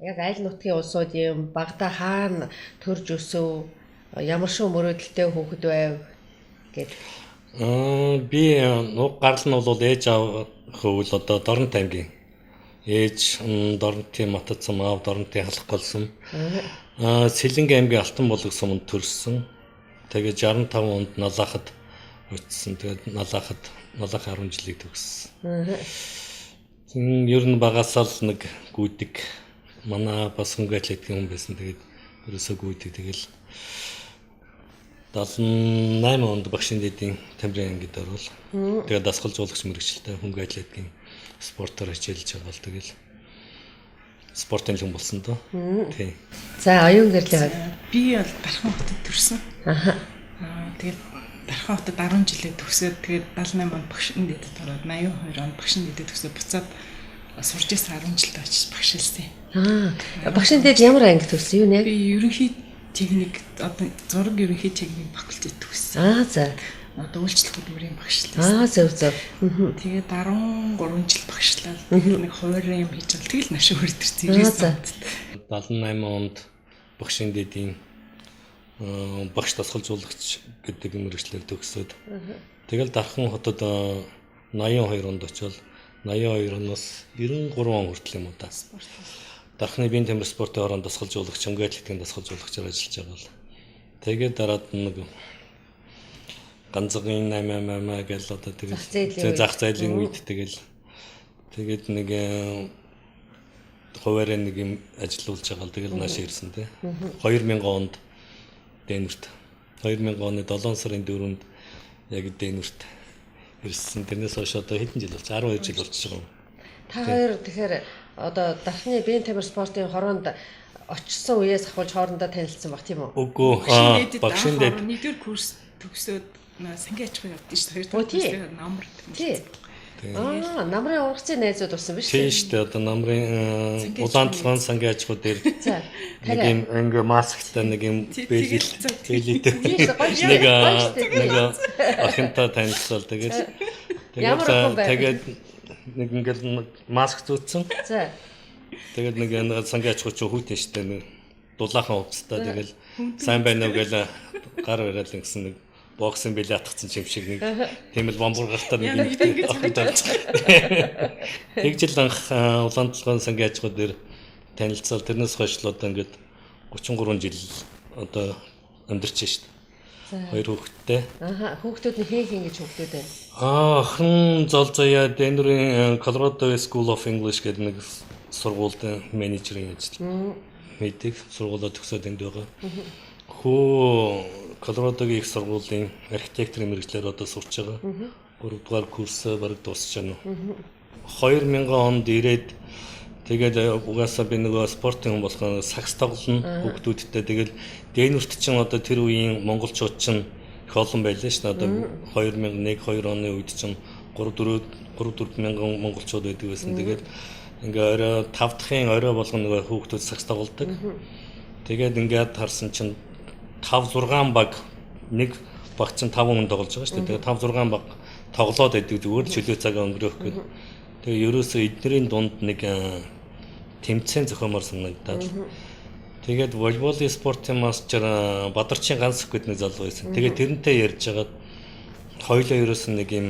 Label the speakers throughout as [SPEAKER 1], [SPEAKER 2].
[SPEAKER 1] Яг аль нутгийн улсууд юм багада хаана төрж өсөв ямар шүү мөрөөдөлтэй хүүхэд байв гэд.
[SPEAKER 2] Би нуг гарал нь бол ээж аав хөвөл одоо Дорнот аймгийн ээж Дорнотын Матацам аав Дорнотын халах болсон. Сэлэнгэ аймгийн Алтан булаг суманд төрсөн. Тэгээ 65 онд Налахад очсон. Тэгээд Налахад 10 жилийг төгссөн. Ер нь багасаа л нэг гүйдэг манай бас хөнгө атлетикийн хүн байсан. Тэгээд ерөөсөө гүйдэг тэгэл 78 онд Багшийн дэдийн тамирын ангид орвол тэгээд дасгалжуулагч мэргэжилтэй хөнгө атлетикийн спортоор хичээлж байгаа л тэгэл спортын хүн болсон доо. Тийм.
[SPEAKER 1] За оюун гэрлээ.
[SPEAKER 3] Би бол Дархан хотод төрсөн. Тэгээд Дархан хотод 10 жилээ төгсөөд тэгээд 78 онд Багшийн дэдэд ороод 82 онд Багшийн дэдэд төгсөөд буцаад сурж ирсэн 10 жилд очиж багшилсан.
[SPEAKER 1] Багшийн дэд ямар анги төгссөн юу нэ?
[SPEAKER 3] Би ерөнхий техник одоо зураг ерөнхий техник факультет төгссөн.
[SPEAKER 1] За.
[SPEAKER 3] Одоо үйлчлэх хөдөлмөрийн багшлаа.
[SPEAKER 1] Зөв.
[SPEAKER 3] Тэгээд 13 жил багшлаа. Тэгээд нэг хуурай юм хийж байгаа. Тэгэл нашиг хөрдөрсөн 90 онд.
[SPEAKER 2] 78 онд Багшийн дэдийн багш дасгалжуулагч гэдэг мэргэжлээр төгсөөд тэгэл Дархан хотод 82 онд очивол 82 оноос 93 он хүртэл юм уу да. Дархны биеийн тамир спортын хорон дасгалжуулагч, хөнгө атлетикийн дасгалжуулагчаар ажиллаж байгаа бол. Тэгээд дараад нэг ганцгийн 88 гэл одоо тэгээд зах зээлийн үед тэгээд нэг хуваараа нэг юм ажиллуулж байгаа л тэгэл нааш ирсэн тий. 2000 онд Дэнвэрт 2000 оны 7 сарын 4-нд яг Дэнвэрт ирсэн. Тэрнээс хойш одоо хэдэн жил болж 12 жил болж байгаа юм.
[SPEAKER 1] Та хоёр тэгэхээр одоо Дархны биеийн тамир спортын хороонд очсон үеэс ахуулж хоорондоо танилцсан баг тийм үү?
[SPEAKER 2] Үгүй. Багшийн дэд
[SPEAKER 3] нэгдүгээр курс төгсөөд сангийн аж ахуй явдсан шүү дээ. Хоёр дахь курсээр намар
[SPEAKER 1] танилцсан. Намрын ургацын найзууд болсон биз
[SPEAKER 2] дээ. Тийм шүү дээ. Одоо намрын улаан толгойн сангийн аж ахуй дээр нэг юм ингээ масктай нэг юм бэлэлтэй нэг ахынтай танилцсан. Тэгээд нэг ингээл маск зүүцсэн. Тэгээд нэг сангийн аж ахуй ч хүүтэн штэ нэг дулаахан хувцастай тэгэл сайн байна уу гээл гар бариад ингэсэн нэг боксын бэлээ атгцсан юм шиг нэг тийм л бомбургалтаар нэг тэгжил анх улаан толгойн сангийн аж ахуй дээр танилцал тэрнээс хойш л одоо ингээд 33 жил одоо амьдарч штэ. Хоёр хүүхэдтэй.
[SPEAKER 1] Хүүхдүүд нь хин гэж хүүхдүүд байна.
[SPEAKER 2] Хэн зол заяа Denver Colorado School of English гэдэг нэг сургуульд менежерийн ажил хийдэг. Сургуулаа төгсөөд энд байгаа. Хөө Колорадогийн их сургуулийн архитектурын мэргэжлэр одоо сурч байгаа. 3 дугаар курс бараг дуусч байна. 2000 онд ирээд тэгээд угаасаа би нөгөө спортын хүн болохоор сакс тоглоно хүүхдүүдтэй. Тэгэл Дэнвэрт чинь одоо тэр үеийн монголчууд чинь их олон байлаа ш. Одоо 2001 2 оны үед чинь 3-4 мянган монголчууд байдаг байсан. Тэгээд ингээ орой 5 дахын орой болгоно нөгөө хүүхдүүд сакс тоглодог. Тэгээд ингээд харсан чинь 5-6 баг нэг баг чинь 5 хүн тоглож байгаа шүү дээ. Тэгээд 5-6 баг тоглоод байдаг зүгээр л чөлөө цагаа өнгөрөөх гэдэг. Тэгээд ерөөсөө эднэрийн дунд нэг тэмцээн зохиомор санагдаад. Тэгээд волейболын спортын мастер Бадарчин ганц гэдэг нэг залуу байсан. Тэгээд тэрнтэй ярьж хагаад хоёулаа ерөөсөн нэг юм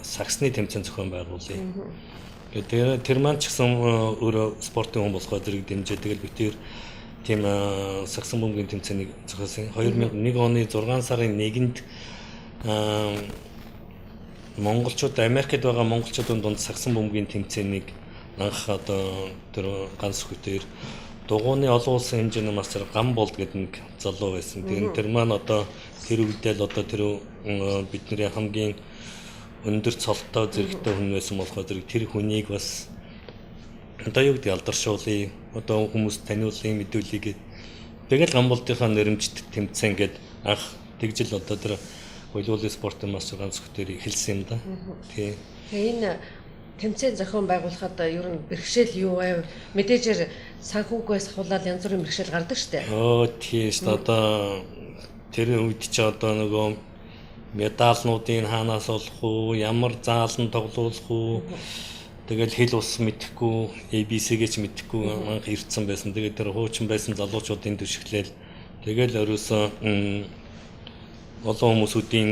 [SPEAKER 2] саксны тэмцээн зохион байгуулъя. Тэгээд тэр маань ч гэсэн өөрөө спортын хүн болохоор зэрэг дэмжээ. Тэгэл би тэр тийм саксан бөмбөгийн тэмцээнийг зохиосон. 2001 оны 6 сарын 1-нд монголчууд Америкт байгаа монголчуудын дунд саксан бөмбөгийн тэмцээнийг анх одоо тэр ганц хөтөр дугууны олон улсын хэмжээний мастер Гамболд гэдэг нэг залуу байсан. Тэр маань одоо тэр үедээ л одоо тэр бидний хамгийн өндөр цолтой зэрэгтэй хүн байсан болохоор тэр хүнийг бас одоо юу гэдэг алдаршуулъя. Одоо хүмүүс таниулъя, мэдүүлъя гэдэг. Тэгэл Гамболдынхаа нэрмжт тэмцээн гээд анх тэгжил одоо тэр волейболын спортын мастер ганц хөтөр хэлсэн юм да.
[SPEAKER 1] Тэгээ энэ тэмцээн зохион байгуулахад ер нь бэрхшээл юу вэ? Мэдээжээр санхүүгээс хавуулаад янз бүрийн бэрхшээл гардаг штэ.
[SPEAKER 2] Тийм штэ. Одоо тэр үед ч одоо нөгөө медалнуудын хаанаас олох уу, ямар заалан тоглуулах уу, Тэгэл хэл ус мэдэхгүй, ABC-г ч мэдэхгүй манх ирдсэн байсан. Тэгээд тэр хуучин байсан залуучуудын төшөглөл. Тэгэл ерөөсөө олон хүмүүсүүдийн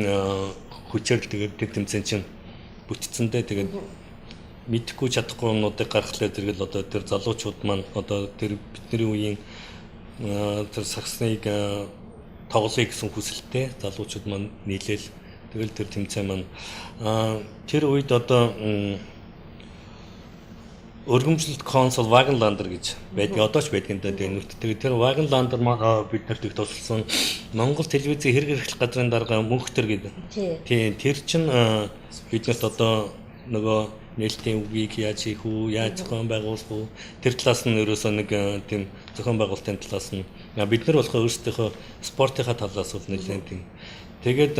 [SPEAKER 2] хүчээр тэгээд тэр тэмцээн чинь бүтцэндээ тэгээд мэдэхгүй чадахгүй юмнуудыг гаргахлаа зэрэгэл одоо тэр залуучууд маань одоо тэр бидний үеийн тэр сагсныг тоглоё гэсэн хүсэлтэй залуучууд маань нийлээл тэгэл тэр тэмцээн маань тэр үед одоо өргөмжлөлт консул Вагенландер гэж байдаг. Одоо ч байдаг энэ нөхдөд. Тэгээд тэр Вагенландер маань биднэрт их тусалсан Монгол телевизийн хэрэг эрхлэх газрын дарга мөнхтөр гэдэг. Тийм тэр чинь биднэрт одоо нөгөө нээлтийн үгийг яаж хийх үү, яаж зохион байгуулах уу тэр талаас нь ерөөсөө нэг тийм зохион байгуулалтын талаас нь бид нар болохоор өөрсдийнхөө спортынхаа талаас бол нэлээд тийм. Тэгээд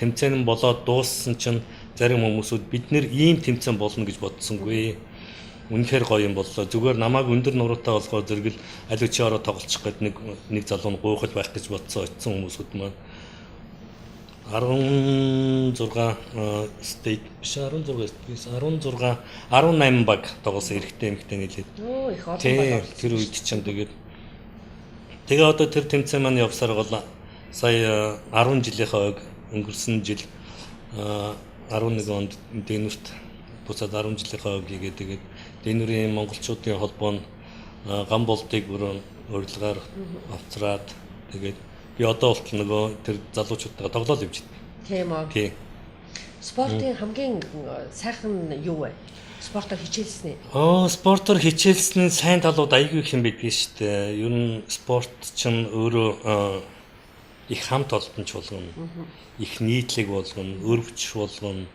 [SPEAKER 2] тэмцээн болоод дууссан чинь зарим хүмүүсүүд бид нэр ийм тэмцээн болно гэж бодсонгүй. Үнэхээр гоё юм боллоо. Зүгээр намайг өндөр нуруутай болохоор зэрэгэл аль чи ороо тоглолцох гээд нэг залуу нь гуйхал байх гэж бодсон очсон хүмүүсүүд маань 16 state биш 16 18 баг тоглосон эрэгтэй эмэгтэй нийлээд.
[SPEAKER 1] Оо их олон баг.
[SPEAKER 2] Тэр үед чинь тэгээ одоо тэр тэмцээн маань явсаар бол сая 10 жилийнхаа өнгөрсөн жил 11 онд Дэнүрт буцаад 10 жилийнхаа хийгээд тэгээд Дэнүрийн монголчуудын холбоо нь ган болдыг урилгаар авцраад тэгээд би одоо болт нөгөө тэр залуучуудтайгаа тоглоал явж байна.
[SPEAKER 1] Тийм үү.
[SPEAKER 2] Тийм.
[SPEAKER 1] Спортын хамгийн сайхан юу вэ? Спортоор хичээлсэн.
[SPEAKER 2] Спортоор хичээлсний сайн талууд аягүй их юм байдгийг шүү дээ. Ер нь спорт чинь өөрөө их хамт олбонч болгоно. Их нийтлэг болгоно, өрөвч болгоно.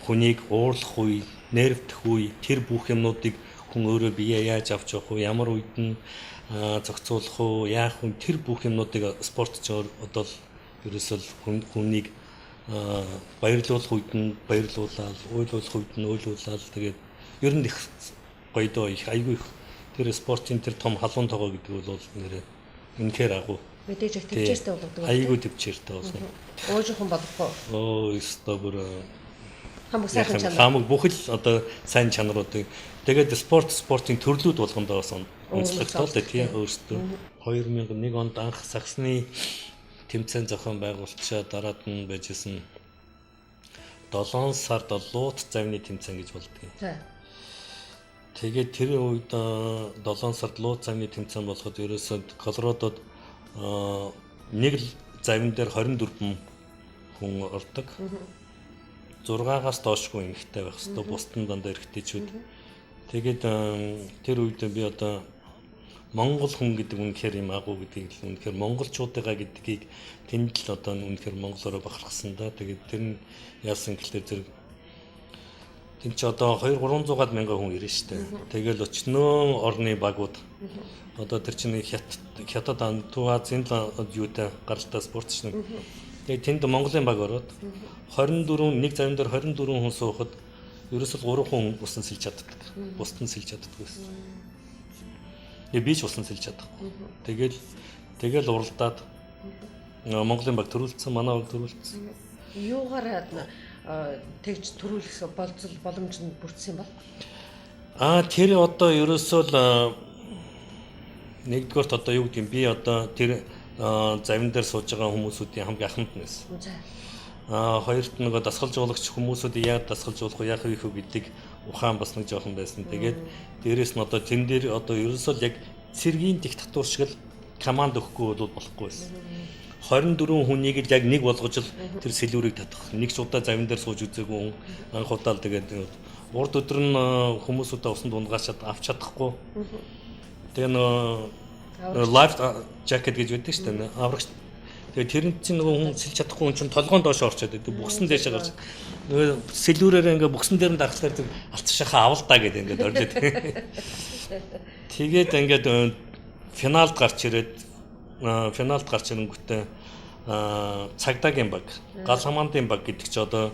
[SPEAKER 2] Хүнийг уурлах үе, нервдэх үе, тэр бүх юмнуудыг хүн өөрөө бие яаж авч явах вэ? Ямар үед нь зохицуулах уу, яах вэ? Тэр бүх юмнуудыг спорт ч одоо ерөөсөл хүнийг баярлуулах үед нь баярлуулаад, уйлуулах үед нь уйлуулаад тэгээд ер нь их гоё доо их айгүй их тэр спортын тэр том халуун тогоо гэдэг бол нэрээ үнэхээр агуу.
[SPEAKER 1] Мэдээж их төвчээртэй болгодог.
[SPEAKER 2] Айгүй төвчээртэй болно.
[SPEAKER 1] Уужихан болохгүй.
[SPEAKER 2] Өстой бүр
[SPEAKER 1] хамаг сайхан чанар.
[SPEAKER 2] Хамаг бүх л одоо сайн чанаруудыг тэгээд спортын төрлүүд болгондоо бас онцлогтой л тийм өөрсдөө 2001 онд анх сагсны тэмцээн зохион байгуулчаа дараад нь байжсэн 7 сард луут завны тэмцээн гэж болдгийг. Тэгээд тэр үед 7 сард луут завны тэмцээн болоход ерөөсөө Колорадод нэг л завин дээр 24 хүн ордог. 6-аас доошгүй эмэгтэй байх хэвээр бусд нь дандаа эрэгтэйчүүд. Тэгээд тэр үед би одоо Монгол хүн гэдэг үнэхээр юм агуу гэдгийг л үнэхээр монголчуудаа гэдгийг тэнд л одоо үнэхээр монголоор бахархсан да. Тэгээд тэр нь яасан гэхэлээ зэрэг тэнд ч одоо 200-300 мянган хүн ирнэ штэ. Тэгэл өчнөө орны багууд одоо тэр чинь хятад Туга Азийн юутай гаралтай спортч нэг. Тэгээд тэнд Монголын баг ороод 24 завин дээр 24 хүн суухад ерөөсөл 3 хүн усан сэлж чаддаг. Бусд нь сэлж чаддаггүйсэн. Би ч усан сэлж чадахгүй. Тэгэл уралдаад Монголын баг төрүүлсэн, манай баг төрүүлсэн.
[SPEAKER 1] Юугаар тэгж төрүүлэх боломж нь бүрдсэн юм бол?
[SPEAKER 2] Тэр одоо ерөөсөө л нэгдүгээрт одоо юу гэдэг юм би одоо тэр завин дээр сууж байгаа хүмүүсүүдийн хамгийн ахмад нэс. Хоёрт нөгөө дасгалжуулагч хүмүүсүүд яаж дасгалжуулах вэ, яах вэ гэдэг ухаан бас нэг жоохон байсан. Тэгээд дээрэс нь одоо тэн дээр одоо ерөөсөө яг цэргийн диктатур шиг л команд өгөхгүй бол болохгүй байсан. 24 хүнийг л яг нэг болгож л тэр сэлүүрийг татах. Нэг ч удаа завин дээр сууж үзээгүй анх удаа л тэгээд урд өдөр нь хүмүүсүүдээ усанд унгаашаад авч чадахгүй. Тэгээ нөгөө life jacket гэж байдаг шүү дээ. Аврагч. Тэгээ тэрэн чинь нөгөө хүн сэлж чадахгүй хүн чинь толгоон доош орчоод байдаг. Бүксэн дээш гарч. Нөгөө сэлүүрээр ингээ бүксэн дээр нь дарахлаар зүг алцшахаа авалтаа гэдэг ингээ оржод. Тэгээд ингээд финалд гарч ирэнгүүтээ цагдаагийн баг, гал хамаандын баг гэдэг чи одоо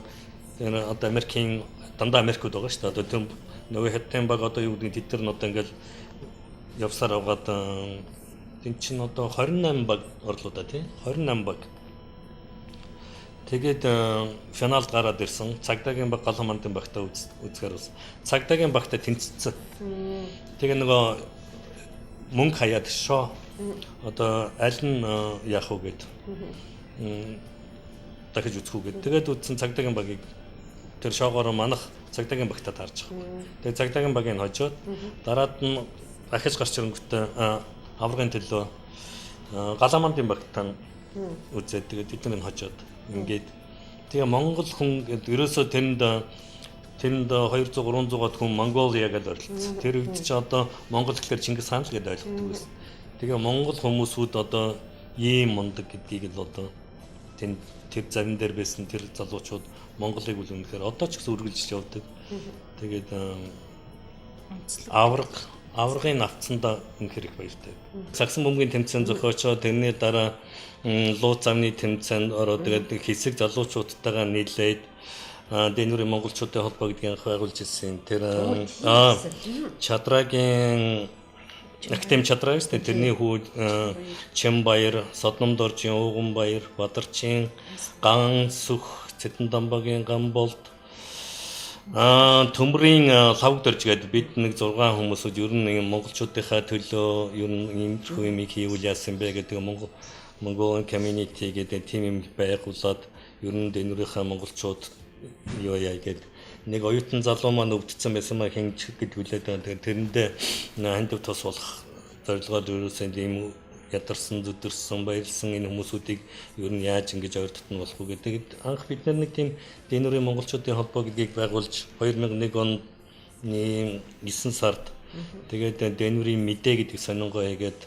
[SPEAKER 2] Америкийн дандаа Америкууд байгаа шүү дээ. Одоо тэр нөгөө хятадын баг одоо юу гэдэг тэд нар одоо ингээл явсаар аваад тэн чин одоо 28 баг орлоо да тий 28 баг. Тэгээд финалд гараад ирсэн. Цагдаагийн баг Галан мандын багтаа үзгээр бас. Цагдаагийн багтаа тэнцсэн. Тэгээ нөгөө мөнгө хаяад шоо. Одоо аль нь яах вэ гэд. Дахиж үзэх үү гэд. Тэгээд үзсэн цагдаагийн багийг тэр шоогоор манах цагдаагийн багтаа таарч байгаа. Тэгээд цагдаагийн багийг хожоод дараад нь дахиж гарч ирэнгүүтээ аврагын төлөө Галан мандын багтаа үзээд тэгээд эднийг хожоод ингээд тэгээ Монгол хүн ерөөсөө тэнд 200 300-аад хүн Монголиа гэж ойрлцсон. Тэр үед чи одоо Монгол гэхэлэр Чингис хаан л гэж ойлгодог байсан. Тэгээ Монгол хүмүүсүүд одоо ийм мундаг гэдгийг л одоо тэр завин дээр байсан тэр залуучууд Монголыг үл үнэхээр одоо ч гэсэн үргэлжлэж явдаг. Тэгээд аврагын авцсандаа үнэхээр их баяртай. Сагсан бөмбөгийн тэмцээн зохиочоо тэрний дараа луу замны тэмцээнд ороод тэгээд хэсэг залуучуудтайгаа нийлээд Дэнүрийн монголчуудын холбоо гэдгийг байгуулж ирсэн. Тэр Чадрагийн Актем Чадрагс тэрний хүү Чимбаяр, Содномдоржийн Ууганбаяр, Бадарчин, Ган Сүх, Цэтэндамбагийн Гамболд төмрийн лавг дөрж гэдэг бид нэг 6 хүмүүсүүд ер нь монголчуудынхаа төлөө ер нь иймэрхүү юм хийвэл яасан бэ гэдэг Mongolian community гэдэг тим юм байгуулад ер нь Дэнүрийнхаа монголчууд юу яа гэдэг нэг оюутан залуу маань өвдсөн байсан маа хинч гэд хүлээд тэрэндээ хандив тус болох зорилгоор ерөөсөө ийм ядарсан зүдэрсэн баярлсан энэ хүмүүсүүдийг ер нь яаж ингэж ойр дотн болох вэ гэдэг анх бид нэг тийм Дэнүрийн монголчуудын холбоо гэдгийг байгуулж 2001 оны 9 сард тэгээд Дэнүрийн мэдээ гэдэг сонингоо хийгээд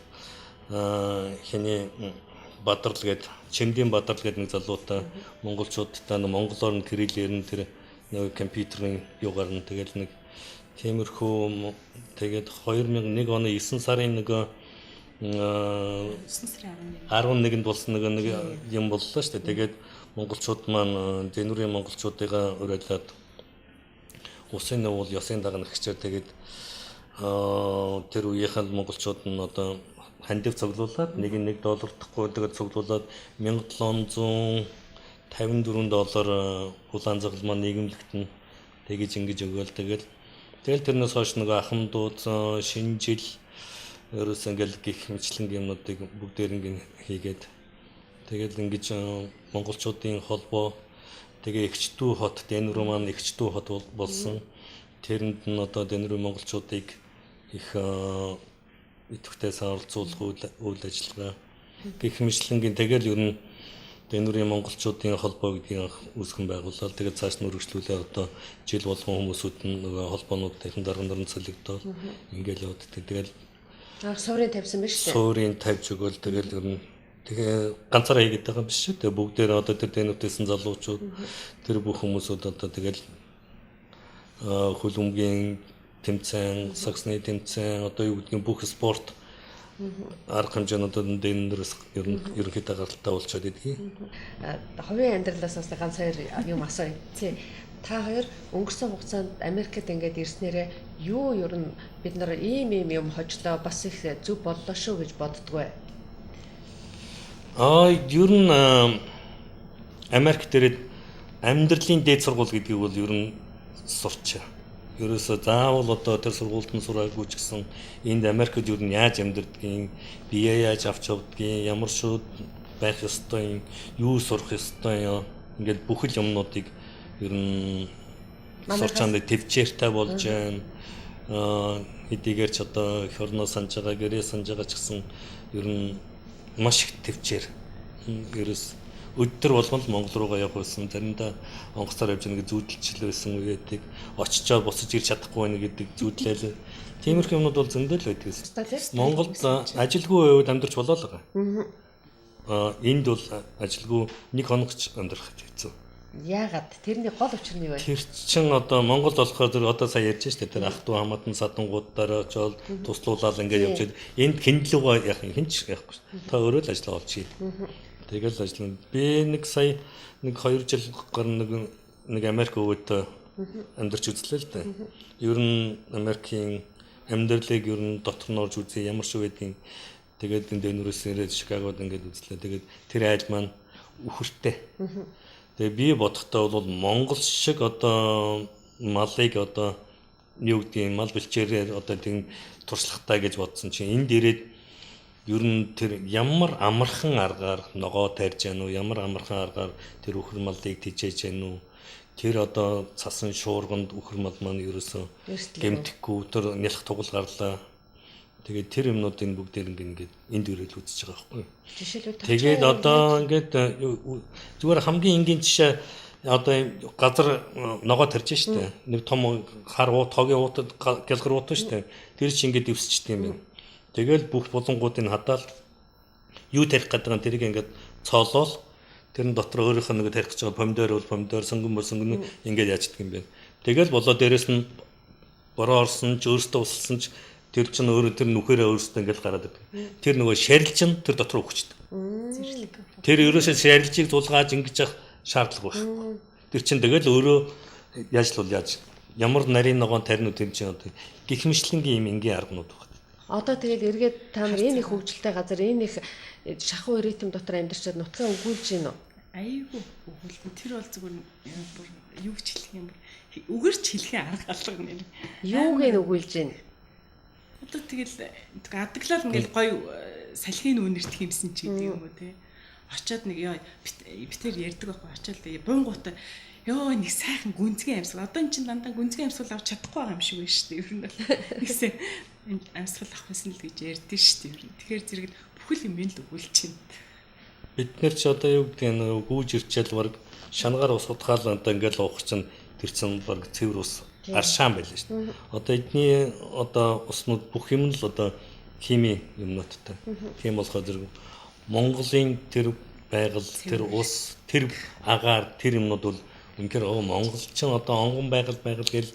[SPEAKER 2] хиний Бадрал гэдэг Чимдийн Бадрал гэдэг нэг залуутай монголчуудтай монголоор нь кириллээр нь тэр нэг компьютерийн юугаар нь тэгэл нэг тиймэрхүү тэгээд 2001 оны 9 сарын нөгөө 11-нд болсон нэг юм боллоо шүү дээ. Тэгээд монголчууд маань Дэнүрийн монголчуудыгаа уриалаад усын уул ёсын дагнах гэчээр тэгээд тэр үеийнхэн монголчууд нь одоо хандив цуглуулад $1 дахгүй тэгээд цуглуулад $1754 улаан загал маань нийгэмлэгт нь тэгэж ингэж өгөөл тэгэл тэрнээс хойш нөгөө ахмадууд шинэ жил ерөөс ингээл гих мэтлэн юмнуудыг бүгдээр ингэ хийгээд тэгэл ингэж монголчуудын холбоо тэгээ Эгчдүү хот Дэнүр маань Эгчдүү хот болсон тэрэнд нь одоо Дэнүрийн монголчуудыг их идэвхтэй оролцуулах үйл ажиллагаа гих мэтлэнгийн тэгэл ер нь Дэнүрийн монголчуудын холбоо гэдгийг үүсгэн байгуулаад тэгээд цааш нь үргэлжлүүлээ одоо жил болгон хүмүүсүүд нь нөгөө холбоонууд дахин дарган солигдоод ингээл яваад тэгэл
[SPEAKER 1] суурийн тавьсан биш үү?
[SPEAKER 2] Суурийн тавьж өгөөл тэгэл ер нь тэгээ ганцаараа хийгээд байгаа биш шүү дээ. Бүгдээр одоо тэр Дэнүртсэн залуучууд тэр бүх хүмүүсүүд одоо тэгэл хөлбөмбөгийн тэмцээн, саксны тэмцээн одоо юу гэдгийг бүх спорт арга хэмжээнүүдэд Дэнүрээс ер нь ерөнхийдөө гаралтай болчиход идэв.
[SPEAKER 1] Хувийн амьдралаас бас ганц хоёр юм асууя. Та хоёр өнгөрсөн хугацаанд Америкт ингээд ирснээрээ юу ер нь бид нар ийм юм хожлоо бас их зүв боллоо шүү гэж боддгоо.
[SPEAKER 2] Ер нь Америк дээрээ амьдралын дээд сургууль гэдгийг бол ер нь сурчаа. Ерөөсөө заавал одоо тэр сургуульд нь сураагүй ч гэсэн энд Америкт ер нь яаж амьдардгийг, бие яаж авч явдгийг, ямар шууд байх ёстой юм, юу сурах ёстой юм, ингээд бүхэл юмнуудыг ер нь сурчаанд төвчээртэй болж байна. Хэдийгээр ч одоо эх орноо санаж байгаа, гэрээ санаж байгаа ч гэсэн ер нь маш их төвчээр. Ерөөс өдөр болгон л Монгол руугаа явах байсан. Заримдаа онгоцоор явж нэг зүүдэлчл байсан үедэг очичоод босож ирч чадахгүй байна гэдэг зүүдлээл. Тиймэрхүү юмнууд бол зөндөө л байдаг гэсэн. Монголд ажилгүй үед амьдарч болоо л байгаа. Энд бол ажилгүй нэг хоногч амьдрах хэцүү.
[SPEAKER 1] Яагаад? Тэрний гол учир нь юу вэ?
[SPEAKER 2] Тэр чин одоо Монгол болохоор тэр одоо сая ярьж штэ тэр ах トゥ хамаатан садангуудаараа очоод туслуулаад ингээд явж энд хиндлүүгээ яах юм хинч яахгүй. Та өөрөө л ажиллаа олж хий. Тэгэл ажиллана. Би нэг сая нэг 2 жил гарна нэг Америк өвөд амьдарч үзлээ л дээ. Ер нь Америкийн амьдралыг ер нь дотор нь орж үзье ямар шиг байдгийг. Тэгээд энэ Дэнүрээс ирээд Чикагод ингээд үзлээ. Тэгээд тэр айл маань үхэртэй. Тэгээ би бодохдоо бол Монгол шиг одоо малыг одоо юу гэдгийг мал бэлчээрээр одоо тийм туршлагатай гэж бодсон чинь энд ирээд ер нь тэр ямар амархан аргаар ногоо тарьж яана уу, ямар амархан аргаар тэр үхэр малыг тижээж яана уу, тэр одоо цасан шуурганд үхэр мал маань ерөөсөө гэмтэхгүй тэр нялх тугал гарлаа. Тэгээд тэр юмнуудын бүгдээр ингээд энд ирээд үзэж байгаа байхгүй юу.
[SPEAKER 1] Жишээлбэл
[SPEAKER 2] тэгээд одоо ингээд зүгээр хамгийн энгийн жишээ одоо газар ногоо тарьж штэ. Нэг том хар тогийн уутад гэлгэр уут штэ. Тэр чинь ингээд өвсчтэй юм байна. Тэгэл бүх булангуудыг хадаал юу тарих гэдэг нь тэрийг ингээд цоолол тэрэн дотор өөрийнхөө нэг тарих гэж байгаа помидор бол помидор, сонгон ингээд яачдаг юм байна. Тэгэл болоо дээрэс нь бороо орсон ч өөртөө усалсан ч тэр чинь өөрөө тэр нүхээрээ өөртөө ингээд гараад ирдэг. Тэр нөгөө шарил чинь тэр дотор өгчдөг.
[SPEAKER 3] Зэрлэг.
[SPEAKER 2] Тэр ерөөсөө шарилжийг тулгааж ингэж явах шаардлага байхгүй. Тэр чинь тэгэл өөрөө яаж л яаж ямар нарийн ногоон таринууд тэр чинь одоо гихмишлэнгийн юм энгийн арганууд байна.
[SPEAKER 1] Одоо тэгээд эргээд та нар энэ их хөгжилтэй газар энэ их шахуу ритм дотор амьдарчаад нутгаа өгүүлж гин үү?
[SPEAKER 3] Айгүй өгүүлэн тэр бол зүгээр бүр юу ч хэлэх юм өгөрч хэлхийн арга алга нэр.
[SPEAKER 1] Юуг нь өгүүлж гин?
[SPEAKER 3] Одоо тэгэл адаглал ингээл гоё салхины үнэрт хиймсэн ч гэдэг юм уу те. Очоод нэг ёо битэр ярьдаг байхгүй очоод буйнгуутай ёо нэг сайхан гүнзгий амьсгал. Одоо эн чин дандаа гүнзгий амьсгал авч чадахгүй байгаа юм шиг байна шүү дээ. Ер нь бол нэгсээ амьсгал авах юмсан л гэж ярьдэн шүү дээ. Ер нь тэгэхээр зэрэг бүхэл юм л өгүүлж чинь.
[SPEAKER 2] Бид нэр ч одоо юу гэдэг нь гүүж ирчээл баг шангаар ус утгаал одоо ингээл уух чинь тэр чинь баг цэвэр ус аршаан байлаа шүү дээ. Одоо эдний одоо уснууд бүх юм л одоо хими юмнуудтай. Тийм болохоор зэрэг Монголын тэр байгаль, тэр ус, тэр агаар, тэр юмнууд бол үнэхээр Монгол ч одоо онгон байгаль гэл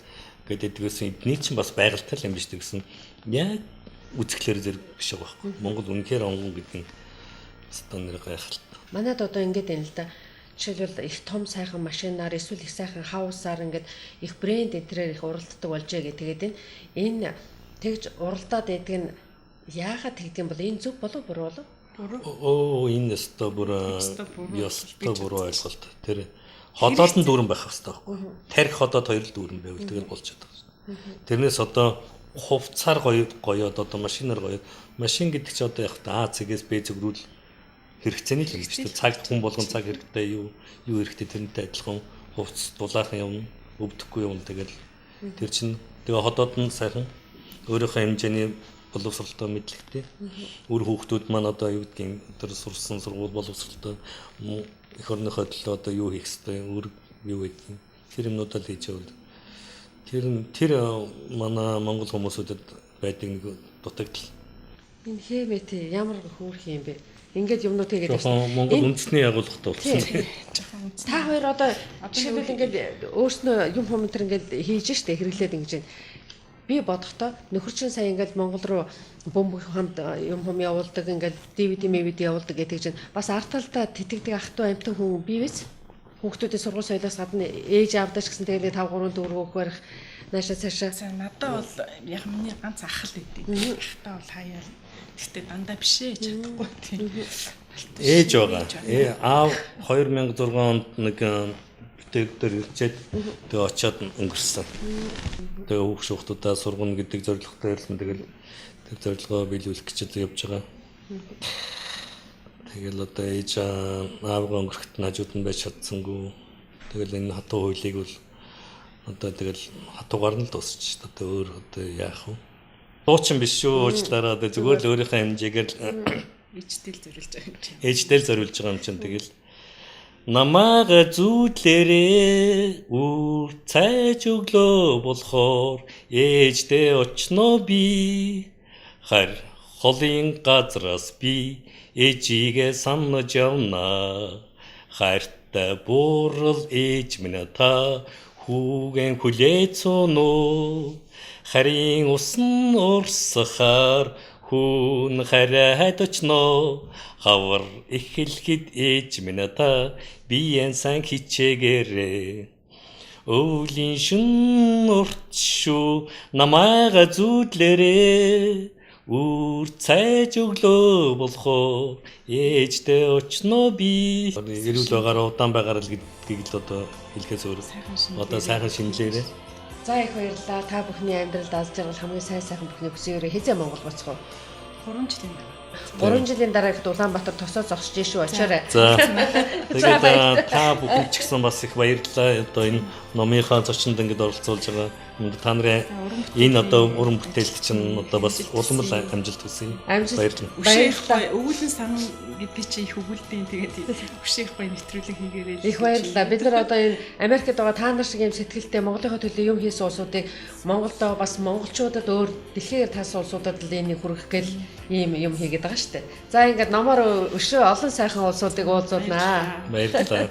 [SPEAKER 2] гэдэг гэсэн эдний чинь бас байгальтай юм биш гэсэн. Яг үзэхлээр зэрэг биш байгаа байхгүй. Монгол үнэхээр онгон гэдэг нь одоо нэр гайхалтай.
[SPEAKER 1] Манайд одоо ингэж байна л да. Жишээлбэл их том сайхан машинаар эсвэл их сайхан хаусаар ингээд их брэнд энтрээр их уралддаг болжээ гэдэг. Энэ тэгж уралдаад байдаг нь яагаад тэгдэг юм бол энэ зөв болов буруу болов?
[SPEAKER 2] Энэ өстө буруу ойлголт. Тэр ходоод нь дүүрэн байх хэрэгтэй байхгүй. Тарих ходоод хоёр л дүүрэн байвал тэгэл болж байгаа. Тэрнээс одоо хувцаар гоёод одоо машинаар гоёод машин гэдэг чи одоо яг А цэгээс Б цэг рүү хэрэгцээний л юм биш үү? Цаг хүн болгон цаг хэрэгтэй юу хэрэгтэй тэрнтэй адилхан хувцас дулаахан явна, өвдөхгүй явна тэгэл тэр чинь тэгээ ходоод нь сайхан өөрийнхөө хэмжээний боловсролтой мэдлэгтэй. Өөр хүүхдүүд маань одоо юу гэдгийг тэр сурсан сургууль боловсролтой их орныхоо төлөө одоо юу хийх ёстой, өөр юу гэдгийг тэр юмнуудаа л хийж явал. Тэр манай монгол хүмүүсүүдэд байдаг нэг дутагдал.
[SPEAKER 1] Энэ хэмэт ямар хөөрх юм бэ? Ингээд юмнууд хийгээд
[SPEAKER 2] байна. Монгол үндэсний байгууллагатай болсон.
[SPEAKER 1] Та хоёр одоо жишээлбэл ингээд өөрснөө юм хүмүүс ингээд хийж штэ хэрэглээд ингэж байна. Би бодохдоо нөхөрчин сая ингээд Монгол руу бөмбөг хамт юм явуулдаг ингээд DVD явуулдаг гэдэг чинь бас арт талдаа тэтгдэг ах トゥ амтан хүн бий биз? Хүүхдүүдийн сургууль соёлоос гадна ээж аавдаач гэсэн тэгээд 5 3 4 хөөх барих наашаа цаашаа.
[SPEAKER 3] Надад бол яг миний ганц ах л өгдөө. Ахтаа бол хаяа. Гэтэ дандаа бишээ чадахгүй тийм.
[SPEAKER 2] Ээж байгаа. Аав 2006 онд нэг бүтээгдээр ирчээд тэгээ очиод өнгөрсөн. Тэгээ хүүхд шүүхтудаа сургана гэдэг зорилготой ирсэн. Тэгэл тэр зорилгоо биелүүлэх гэж явж байгаа. Тэгэл одоо ээж аавгаа өнгөрөхт хажууд нь байж чадсангүй. Тэгэл энэ хатуу хуулийг бол одоо тэгэл хатуугаар нь л дуусчих. Одоо өөр одоо яах вэ? Дуучин биш шүү уучлаарай. Одоо зүгээр л өөрийнхөө хэмжээгээр
[SPEAKER 3] ээждэл зориулж байгаа юм чинь.
[SPEAKER 2] Ээждэл зориулж байгаа юм чинь тэгэл намаага зүтлэрээ үр цайж өглөө болохоор ээждээ очно би хар холын газраас би ээжигээ санаж явна хайртай буурал ээж минь та хүүгэн хүлээж сууно харин усан урсахаар хүн хараад очно хавар эхлэхэд ээж минь та биеэн сан хичээгээрээ өвлийн шин урт шүү намаага зүтлэрээ Үр цайж өглөө болохоо ээждээ очно би. Эрүүл байгаараа удаан байгаараа л гэдгийг л одоо хэлхээс өөр. Одоо сайхан шинэлээрээ.
[SPEAKER 1] За их баярлалаа. Та бүхний амьдралд аз жаргал хамгийн сайхан бүхний хүсээрээ хэзээ Монгол буцах вэ?
[SPEAKER 3] 3 жилийн дараа.
[SPEAKER 1] 3 жилийн дараа ихд Улаанбаатар тосоо зогсож шүү очоорой.
[SPEAKER 2] За. Тэгээд та бүхэн ч гэсэн бас их баярлалаа. Одоо энэ номынхаа зочинд ингэж оролцуулж байгаа. Та нарын энэ одоо уран бүтээлд чинь одоо бас улам л амжилт хүсье.
[SPEAKER 3] Баярлалаа. Өвгөлэн сан гэдэг чи их өвгөлдیں۔ Тэгээд өшөөх бай нэвтрүүлэг хийгээрэй.
[SPEAKER 1] Их баярлалаа. Бид нар одоо энэ Америкт байгаа та нар шиг юм сэтгэлтэй Монголынхаа төлөө юм хийсэн улсуудыг Монголд бас монголчуудад өөр дэлхийн тас улсуудад л энийг хүргэх гээл ийм юм хийгээд байгаа шүү дээ. За ингээд номоор өшөө олон сайхан улсуудыг уулзуулнаа.
[SPEAKER 2] Баярлалаа.